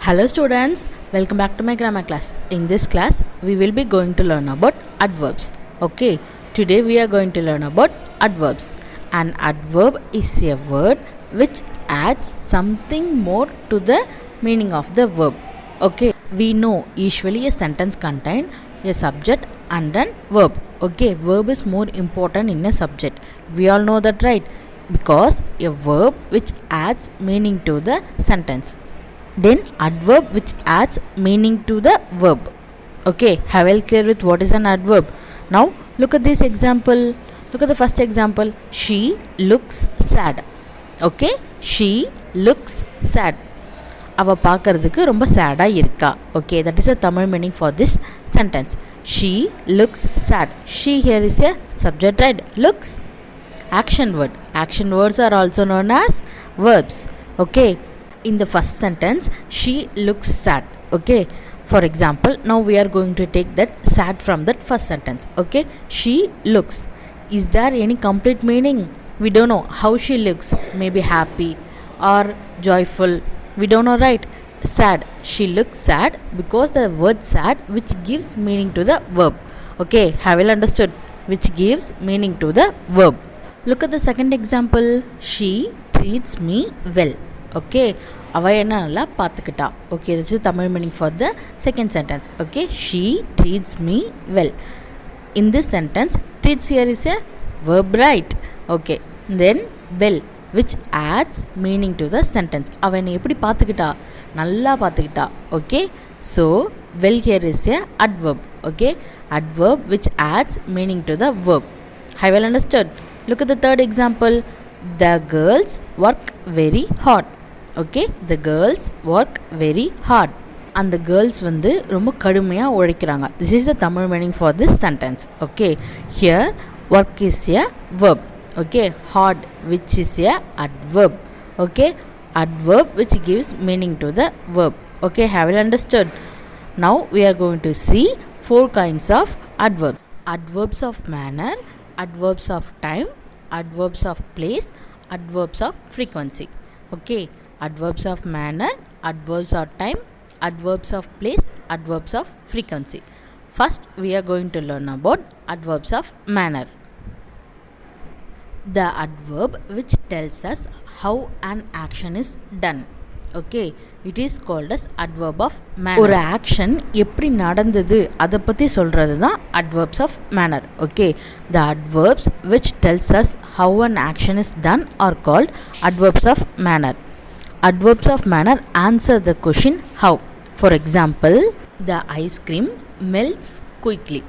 Hello students, welcome back to my grammar class. In this class, we will be going to learn about adverbs. Okay, today we are going to learn about adverbs. An adverb is a word which adds something more to the meaning of the verb. Okay, we know usually a sentence contains a subject and an verb. Okay, verb is more important in a subject. We all know that, right? Because a verb which adds meaning to the sentence. Then adverb which adds meaning to the verb. Okay, have you clear with what is an adverb? Now look at this example. Look at the first example. She looks sad. Okay, she looks sad. அவ பார்க்கிறதுக்கு ரொம்ப சேடா இருக்கா. Okay, that is a Tamil meaning for this sentence. She looks sad. She here is a subject, right? Looks action word. Action words are also known as verbs. Okay, in the first sentence she looks sad. Okay, for example, now we are going to take that sad from that first sentence. Okay, she looks, is there any complete meaning? We don't know how she looks. Maybe happy or joyful, we don't know, right? Sad, she looks sad because the word sad which gives meaning to the verb. Okay, have you understood? Which gives meaning to the verb. Look at the second example. She treats me well. Okay, அவ என்ன நல்லா பார்த்துக்கிட்டா. Okay, this is Tamil meaning for the second sentence. Okay, she treats me well. In this sentence, treats here is a verb, right? Okay, then well which adds meaning to the sentence. அவ என்ன எப்படி பார்த்துக்கிட்டா? நல்லா பார்த்துக்கிட்டா. Okay, so well here is a adverb. Okay, adverb which adds meaning to the verb. Have you understood? Look at the third example. The girls work very hard. Okay, the girls work very hard. And the girls வந்து ரொம்ப கடுமையா உழைக்கிறாங்க. This is the Tamil meaning for this sentence. Okay, here work is a verb. Okay, hard which is a adverb. Okay, adverb which gives meaning to the verb. Okay, have you understood? Now we are going to see four kinds of adverbs. Adverbs of manner, adverbs of time, adverbs of place, adverbs of frequency. Okay, adverbs of manner, adverbs of time, adverbs of place, adverbs of frequency. First we are going to learn about adverbs of manner. The adverb which tells us how an action is done. Okay, it is called as adverb of manner. ஒரு action எப்படி நடந்தது அதை பற்றி சொல்கிறது தான் adverbs of manner. Okay, the adverbs which tells us how an action is done are called adverbs of manner. Adverbs of manner answer the question how. For example, the ice cream melts quickly.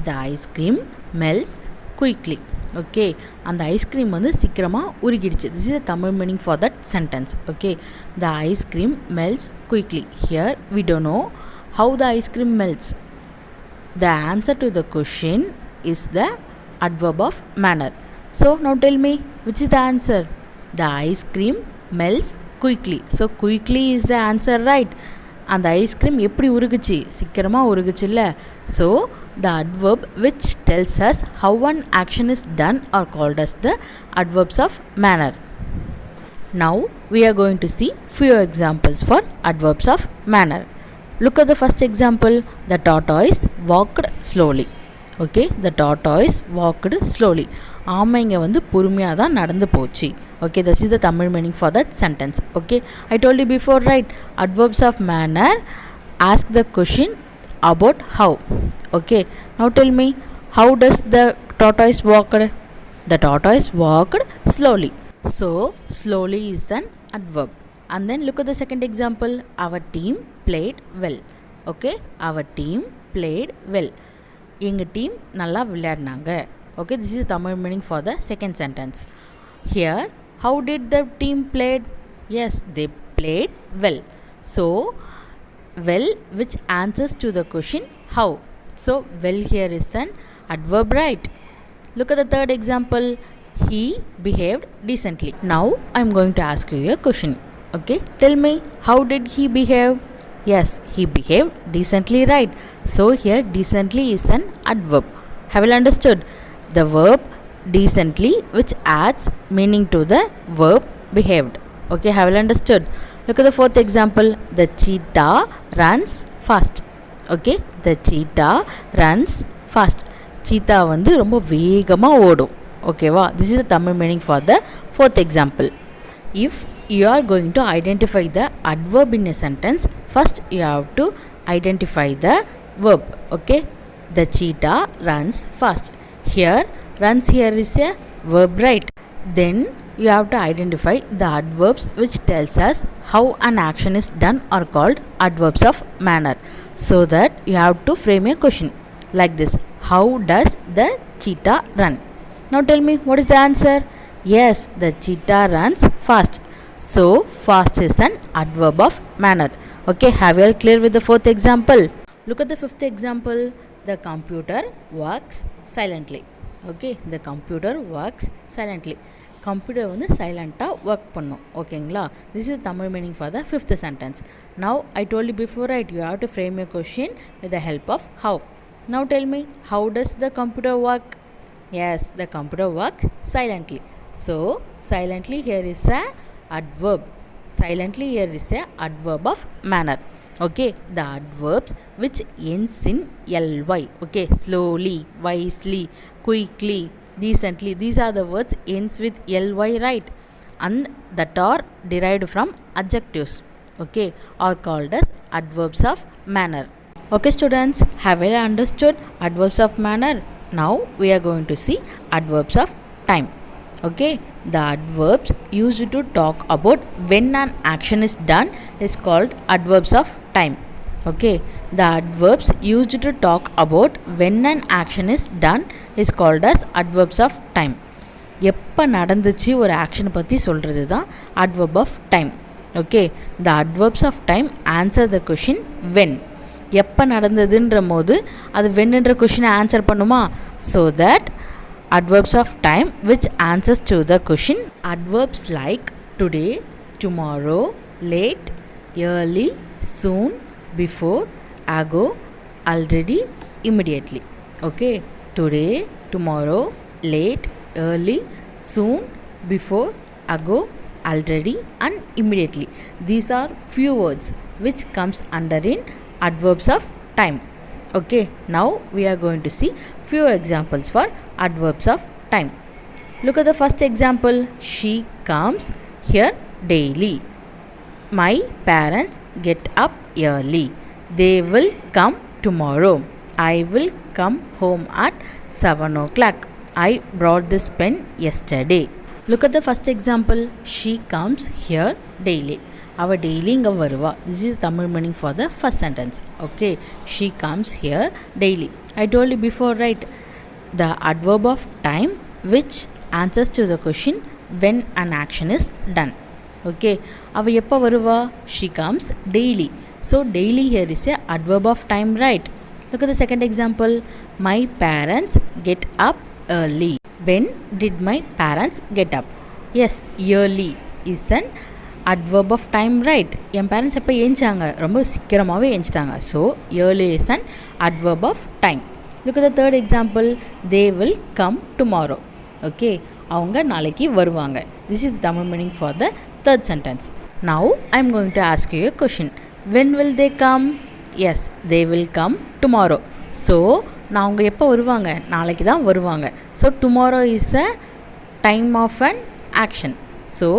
The ice cream melts quickly. Okay, and the ice cream வந்து சீக்கிரமா உருகிடுச்சு. This is a Tamil meaning for that sentence. Okay, the ice cream melts quickly. Here we don't know how the ice cream melts. The answer to the question is the adverb of manner. So now tell me, which is the answer? The ice cream melts quickly. So quickly is the answer, right? And the ice cream எப்படி உருகுச்சு? சீக்கிரமா உருகுச்சுல்ல. So the adverb which tells us how one action is done are called as the adverbs of manner. Now we are going to see few examples for adverbs of manner. Look at the first example. The tortoise walked slowly. Okay, the tortoise walked slowly. ஆமைங்க வந்து பொறுமையாக தான் நடந்து போச்சு. Okay, this is the Tamil meaning for that sentence. Okay, I told you before, right? Adverbs of manner ask the question about how. Okay, now tell me, how does the tortoise walk? The tortoise walked slowly. So slowly is an adverb. And then look at the second example. Our team played well. Okay, our team played well. எங்கள் team நல்லா விளையாடினாங்க. Okay, this is the Tamil meaning for the second sentence. Here, how did the team played? Yes, they played well. So well which answers to the question how. So well here is an adverb, right? Look at the third example. He behaved decently. Now I am going to ask you a question. Okay, tell me, how did he behave? Yes, he behaved decently, right? So here decently is an adverb. Have you understood? The verb decently which adds meaning to the verb behaved. Okay, have you understood? Look at the fourth example. The cheetah runs fast. Okay, the cheetah runs fast. Cheetah வந்து ரொம்ப வேகமா ஓடும். ஓகேவா? This is the Tamil meaning for the fourth example. If you are going to identify the adverb in a sentence, first you have to identify the verb. Okay, the cheetah runs fast. Here runs here is a verb, right? Then you have to identify the adverbs which tells us how an action is done are called adverbs of manner, so that you have to frame a question like this: how does the cheetah run? Now tell me, what is the answer? Yes, the cheetah runs fast. So fast is an adverb of manner. Okay, have you all clear with the fourth example? Look at the fifth example. The computer works silently. Okay, the computer works silently. Computer வந்து சைலண்ட்டாக work பண்ணும். ஓகேங்களா? This is Tamil meaning for the fifth sentence. Now I told you before, right, you have to frame a question with the help of how. Now tell me, how does the computer work? Yes, the computer works silently. So silently here is a adverb. Silently here is a adverb of manner. Okay, the adverbs which ends in ly. Okay, slowly, wisely, quickly, decently, these are the words ends with ly, right? And that are derived from adjectives, okay, are called as adverbs of manner. Okay students, have you understood adverbs of manner? Now we are going to see adverbs of time. Okay, the adverbs used to talk about when an action is done is called adverbs of time. Okay, the adverbs used to talk about when an action is done is called as adverbs of time. எப்போ நடந்துச்சு ஒரு ஆக்ஷனை பற்றி சொல்கிறது தான் adverb of time. Okay, the adverbs of time answer the question when. எப்போ நடந்ததுன்ற போது அது whenன்ற கொஷினை ஆன்சர் பண்ணுமா? So that adverbs of time which answers to the question. Adverbs like today, tomorrow, late, early, soon, before, ago, already, immediately. Okay, today, tomorrow, late, early, soon, before, ago, already, and immediately. These are few words which comes under in adverbs of time. Okay, now we are going to see few examples for adverbs of time. Look at the first example. She comes here daily. My parents get up early. They will come tomorrow. I will come home at 7 o'clock. I brought this pen yesterday. Look at the first example. She comes here daily. Our daily inga varuva. This is Tamil meaning for the first sentence. Okay, she comes here daily. I told you before, right, the adverb of time which answers to the question when an action is done. Okay, அவ எப்போ வருவா? She comes daily. So daily here is a adverb of time, right? Look at the second example. My parents get up early. When did my parents get up? Yes, early is an adverb of time, right? N parents எப்போ ஏஞ்சாங்க? ரொம்ப சீக்கிரமாகவே ஏஞ்சிட்டாங்க. So early is an adverb of time. Look at the third example. They will come tomorrow. Okay, அவங்க நாளைக்கு வருவாங்க. This is the Tamil meaning for the third sentence. Now I am going to ask you a question. When will they come? Yes, they will come tomorrow. So நான் அவங்க எப்போ வருவாங்க? நாளைக்கு தான் வருவாங்க. So tomorrow is a time of an action. So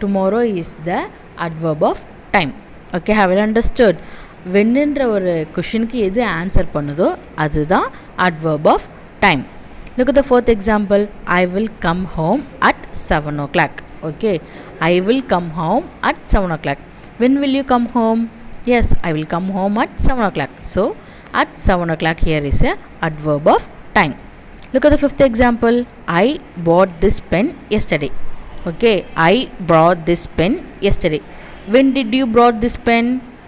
tomorrow is the adverb of time. Okay, have you understood? வென்னுன்ற ஒரு கொஷினுக்கு எது ஆன்சர் பண்ணுதோ அதுதான் adverb of time. Look at the fourth example. I will come home at 7 o'clock. Okay, I will come home at 7 o'clock. When will you come home? Yes, I will come home at 7 o'clock. So at 7 o'clock here is a adverb of time. Look at the fifth example. I bought this pen yesterday. Okay, I brought this pen yesterday. When did you brought this pen?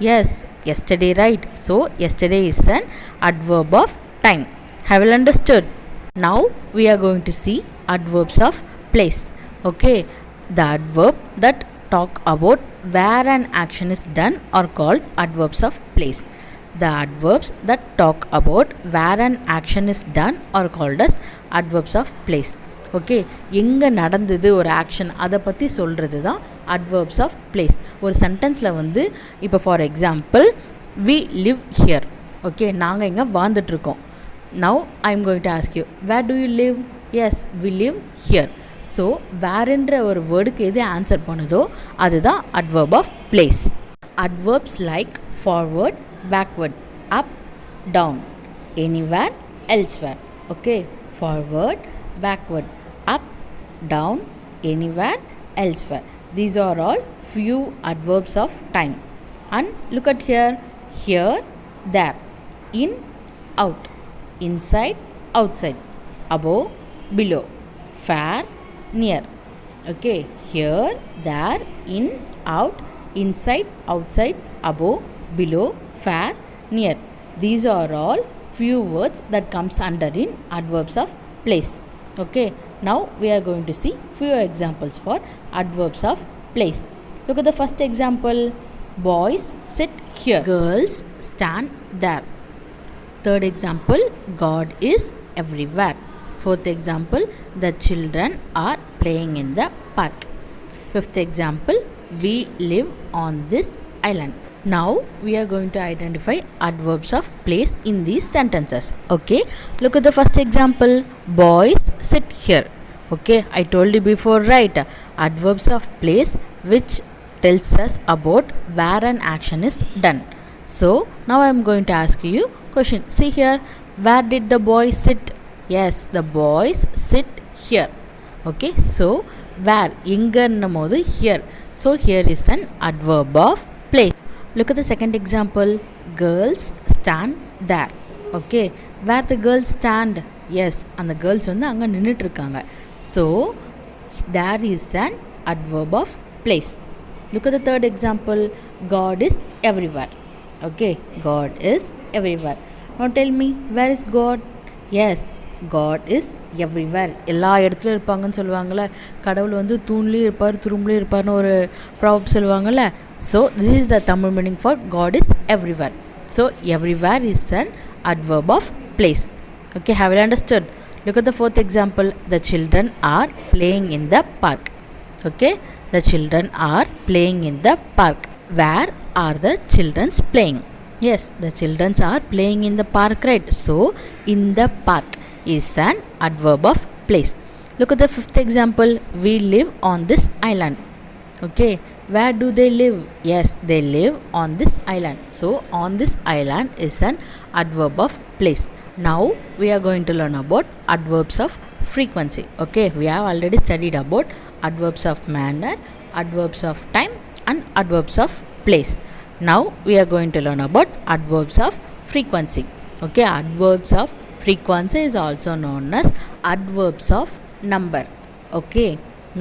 Yes, yesterday, right? So yesterday is an adverb of time. Have you understood? Now we are going to see adverbs of place. Okay, the adverb that talk about where an action is done are called adverbs of place. The adverbs that talk about where an action is done are called as adverbs of place. Okay, எங்கே நடந்தது ஒரு action அதை பற்றி சொல்கிறது தான் adverbs of place. ஒரு சென்டென்ஸில் வந்து இப்போ for example we live here. Okay, நாங்கள் இங்கே வாழ்ந்துட்டுருக்கோம். Now I am going to ask you, where do you live? Yes, we live here. So வேறுன்ற ஒரு வேர்டுக்கு எது ஆன்சர் பண்ணுதோ அதுதான் adverb of place. Adverbs like forward, backward, up, down, anywhere, elsewhere. Okay, forward, backward, up, down, anywhere, elsewhere. These are all few adverbs of time. And look at here, here, there, in, out, inside, outside, above, below, far, near. Okay, here, there, in, out, inside, outside, above, below, far, near. These are all few words that comes under in adverbs of place. Okay, now we are going to see few examples for adverbs of place. Look at the first example. Boys sit here, girls stand there. Third example, God is everywhere. Fourth example, the children are playing in the park. Fifth example, we live on this island. Now we are going to identify adverbs of place in these sentences. Okay, look at the first example. Boys sit here. Okay, I told you before, right? Adverbs of place which tells us about where an action is done. So now I am going to ask you question. See here, where did the boys sit? Yes, the boys sit here. Okay, so where inga namodu here. So here is an adverb of place. Look at the second example. Girls stand there. Okay, where the girls stand? Yes, and the girls வந்து அங்கே நின்றுட்டு இருக்காங்க. So there is an adverb of place. Look at the third example. God is everywhere. Okay, God is everywhere. Now tell me, where is God? Yes, God is everywhere. எல்லா இடத்துலையும் இருப்பாங்கன்னு சொல்லுவாங்கள்ல. கடவுள் வந்து தூண்லேயும் இருப்பார், துரும்புலேயும் இருப்பார்னு ஒரு ப்ராவர்ப் சொல்லுவாங்கள்ல. So this is the Tamil meaning for God is everywhere. So everywhere is an adverb of place. Okay, have you understood? Look at the fourth example. The children are playing in the park. Okay, the children are playing in the park. Where are the children playing? Yes, the children are playing in the park, right? So in the park is an adverb of place. Look at the fifth example. We live on this island. Okay, where do they live? Yes, they live on this island. So on this island is an adverb of place. Now we are going to learn about adverbs of frequency. Okay, we have already studied about adverbs of manner, adverbs of time and adverbs of place. Now we are going to learn about adverbs of frequency. Okay, adverbs of frequency is also known as adverbs of number. Okay,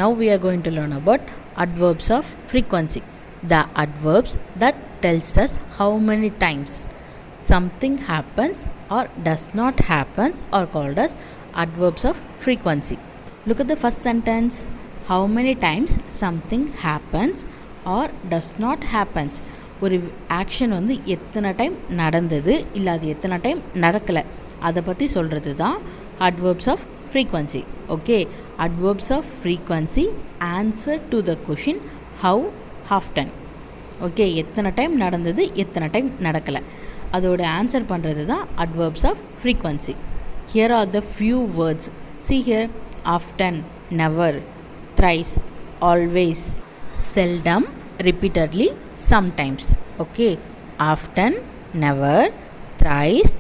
now we are going to learn about adverbs of frequency. The adverbs that tells us how many times something happens or does not happens are called as adverbs of frequency. Look at the first sentence. How many times something happens or does not happens. ஒரு action வந்து எத்தனை time நடந்தது இல்லை அது எத்தனை time நடக்கலை அதை பற்றி சொல்கிறது தான் adverbs of frequency. Okay, adverbs of frequency answer to the question how often. Okay, எத்தனை டைம் நடந்தது எத்தனை டைம் நடக்கலை அதோட ஆன்சர் பண்ணுறது தான் adverbs of frequency. Here are the few words. See here, often, never, thrice, always, seldom, repeatedly, sometimes. Okay, often, never, thrice,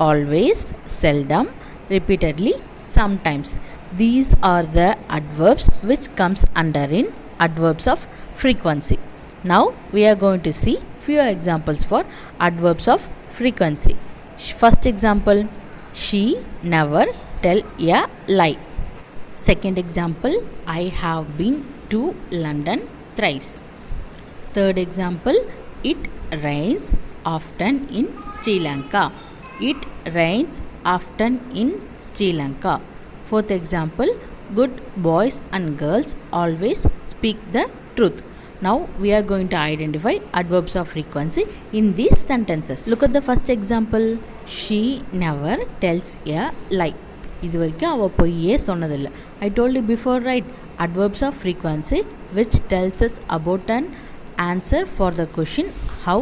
always, seldom, repeatedly, sometimes. These are the adverbs which comes under in adverbs of frequency. Now we are going to see few examples for adverbs of frequency. First example, she never tell a lie. Second example, I have been to London thrice. Third example, it rains often in Sri Lanka. It rains often in Sri Lanka. Fourth example, good boys and girls always speak the truth. Now we are going to identify adverbs of frequency in these sentences. Look at the first example. She never tells a lie. இது வரைக்கும் அவள் பொய்யே சொன்னதில்லை. I told you before, right? Adverbs of frequency which tells us about an answer for the question how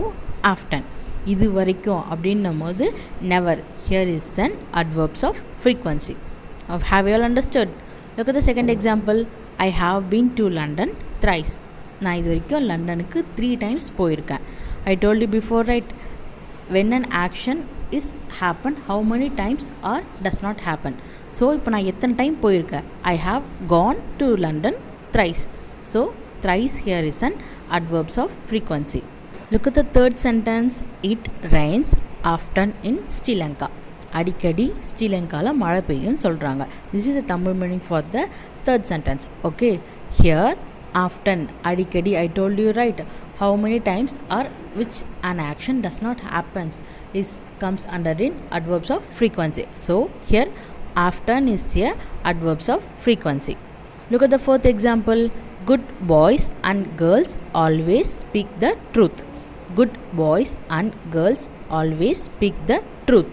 often. இது வரைக்கும் அப்படின்னும் போது never. Here is an adverbs of frequency. Have you all understood? Look at the second example. I have been to London thrice. நான் இது வரைக்கும் லண்டனுக்கு 3 times போயிருக்கேன். I told you before, right? When an action is happen, how many times or does not happen. So இப்போ நான் எத்தனை time போயிருக்கேன்? I have gone to London thrice. So thrice here is an adverbs of frequency. Look at the third sentence. It rains often in Sri Lanka. அடிக்கடி ஸ்ரீலங்கால மழை பெய்யும் சொல்கிறாங்க. This is the Tamil meaning for the third sentence. Okay, here often, அடிக்கடி, I told you, right? How many times or which an action does not happens is comes under in adverbs of frequency. So here often is a adverbs of frequency. Look at the fourth example. Good boys and girls always speak the truth. Good boys and girls always speak the truth.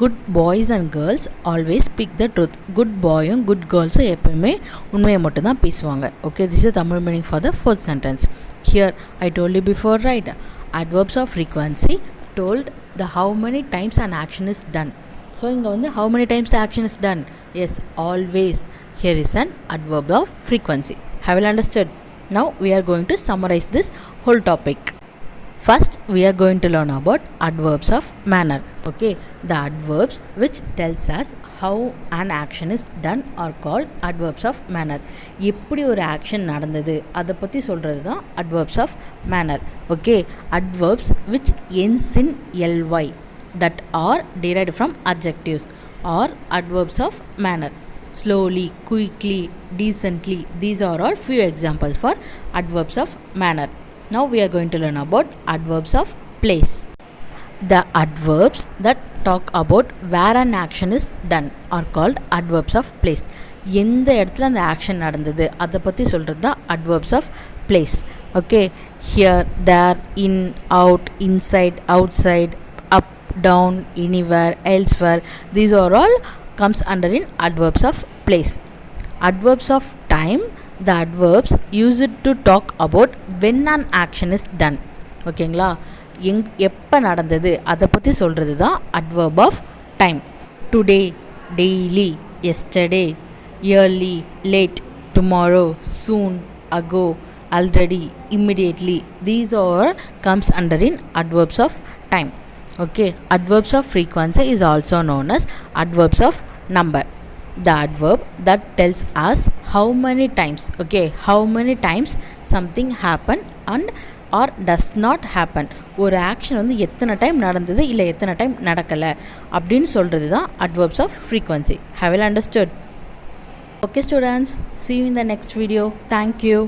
Good boys and girls always speak the truth. Good boyum good girlsum எப்பவுமே உண்மையை மட்டும் தான் பேசுவாங்க. Okay, this is the Tamil meaning for the fourth sentence. Here I told you before, right? Adverbs of frequency told the how many times an action is done. So இங்க வந்து how many times the action is done? Yes, always. Here is an adverb of frequency. Have you understood? Now we are going to summarize this whole topic. First we are going to learn about adverbs of manner. Okay, the adverbs which tells us how an action is done are called adverbs of manner. எப்படி ஒரு action நடந்தது அதை பற்றி சொல்கிறது தான் adverbs of manner. Okay, adverbs which ends in ly that are derived from adjectives are adverbs of manner. Slowly, quickly, decently, these are all few examples for adverbs of manner. Now we are going to learn about adverbs of place. The adverbs that talk about where an action is done are called adverbs of place. எந்த இடத்துல அந்த action நடந்தது அதை பற்றி சொல்கிறது தான் adverbs of place. Okay, here, there, in, out, inside, outside, up, down, anywhere, elsewhere, these are all comes under in adverbs of place. Adverbs of time, the adverbs used to talk about when an action is done. ஓகேங்களா, எப்போ நடந்தது அதை பற்றி சொல்கிறது தான் adverb of time. Today, daily, yesterday, early, late, tomorrow, soon, ago, already, immediately, these all comes under in adverbs of time. Okay, adverbs of frequency is also known as adverbs of number. The adverb that tells us how many times, okay, how many times something happen and or does not happen. ஒரு action வந்து எத்தனை time நடந்தது இல்லை எத்தனை time நடக்கலை அப்படின்னு சொல்கிறது தான் adverbs of frequency. Have you understood? Okay students, see you in the next video. Thank you.